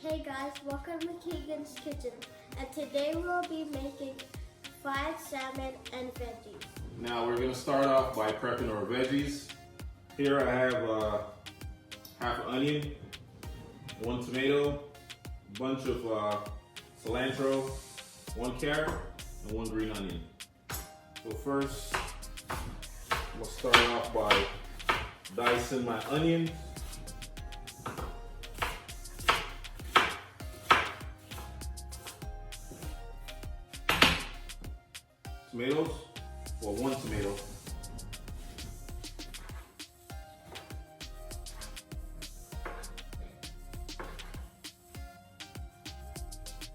Hey guys, welcome to Keegan's Kitchen, and today we'll be making fried salmon and veggies. Now we're gonna start off by prepping our veggies. Here I have half an onion, 1 tomato, a bunch of cilantro, 1 carrot, and 1 green onion. So first, we'll start off by dicing my onions. Tomatoes, or 1 tomato.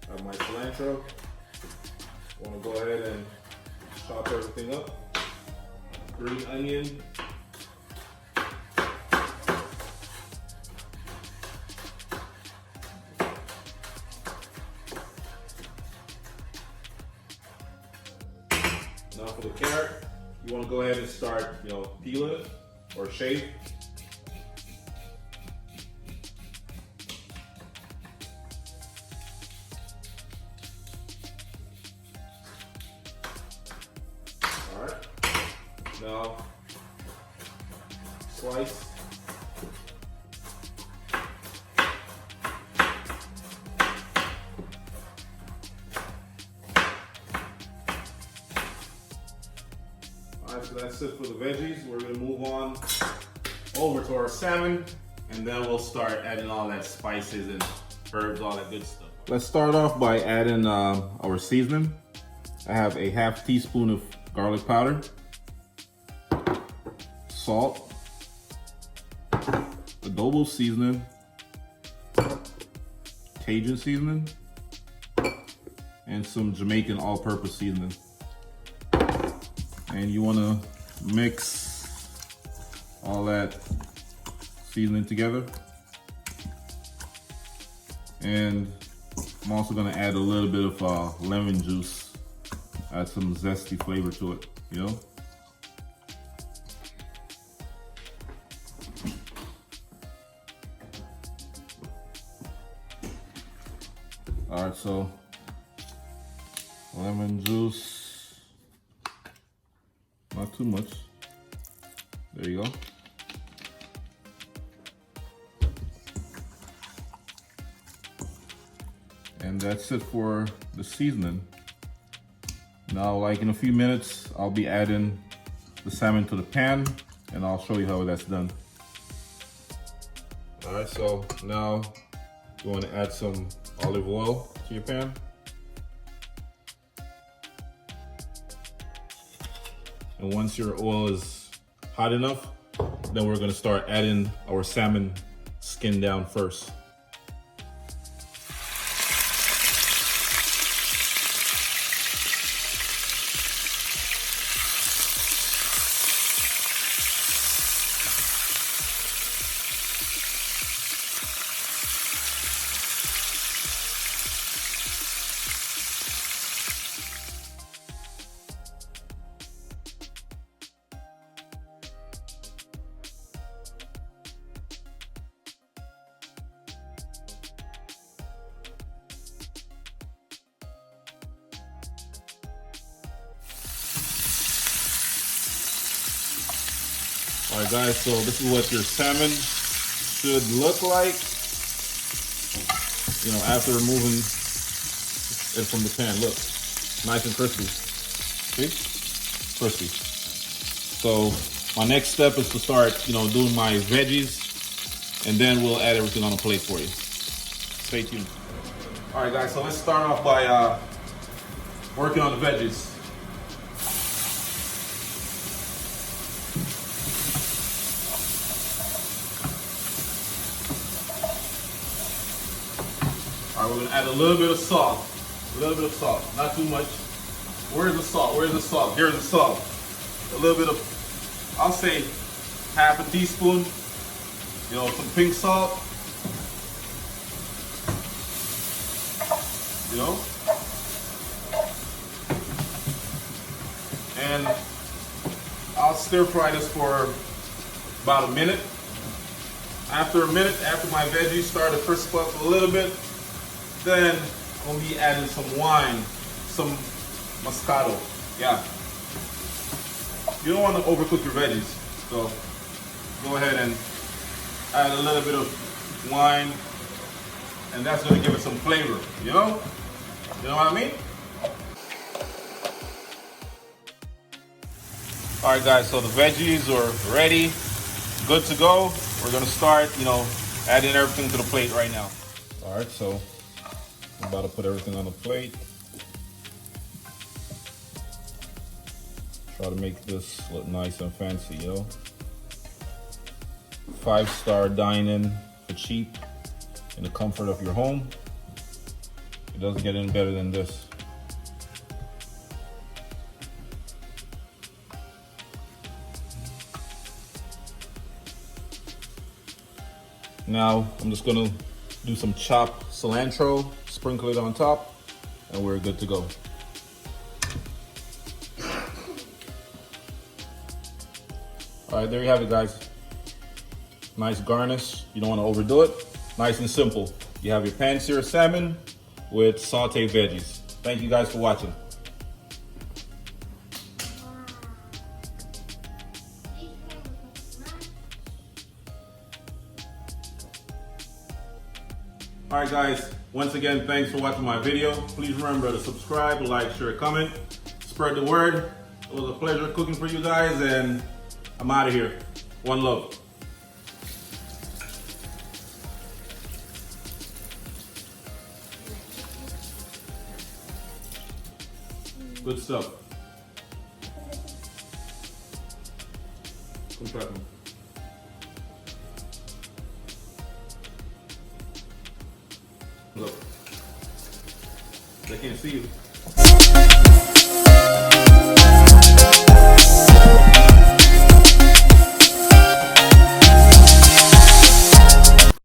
Have my cilantro. I want to go ahead and chop everything up. Green onion. Now for the carrot, you want to go ahead and start, peeling it or shave. All right. Now slice. Alright, so that's it for the veggies. We're gonna move on over to our salmon, and then we'll start adding all that spices and herbs, all that good stuff. Let's start off by adding our seasoning. I have a half teaspoon of garlic powder, salt, adobo seasoning, Cajun seasoning, and some Jamaican all-purpose seasoning. And you want to mix all that seasoning together. And I'm also going to add a little bit of lemon juice, add some zesty flavor to it, All right, so lemon juice. Not too much. There you go. And that's it for the seasoning. Now, like in a few minutes, I'll be adding the salmon to the pan, and I'll show you how that's done. All right, so now you want to add some olive oil to your pan. And once your oil is hot enough, then we're gonna start adding our salmon skin down first. All right, guys, so this is what your salmon should look like, after removing it from the pan. Look, nice and crispy. See? Crispy. So my next step is to start, doing my veggies, and then we'll add everything on a plate for you. Stay tuned. All right, guys, so let's start off by working on the veggies. All right, we're gonna add a little bit of salt. Not too much. Where's the salt? Here's the salt. A little bit of, I'll say half a teaspoon, some pink salt. And I'll stir fry this for about a minute. After a minute, after my veggies start to crisp up a little bit, Then I'm gonna be adding some wine, some Moscato. Yeah. You don't want to overcook your veggies, so go ahead and add a little bit of wine, and that's gonna give it some flavor. You know what I mean? All right, guys. So the veggies are ready, good to go. We're gonna start, adding everything to the plate right now. All right, so I'm about to put everything on the plate. Try to make this look nice and fancy, 5-star dining for cheap in the comfort of your home. It doesn't get any better than this. Now I'm just gonna do some chopped cilantro, sprinkle it on top, and we're good to go. All right, there you have it, guys. Nice garnish. You don't want to overdo it. Nice and simple. You have your pan-seared salmon with sauteed veggies. Thank you guys for watching. All right, guys. Once again, thanks for watching my video. Please remember to subscribe, like, share, comment, spread the word. It was a pleasure cooking for you guys, and I'm out of here. One love. Good stuff. Come try them. Look. They can't see you.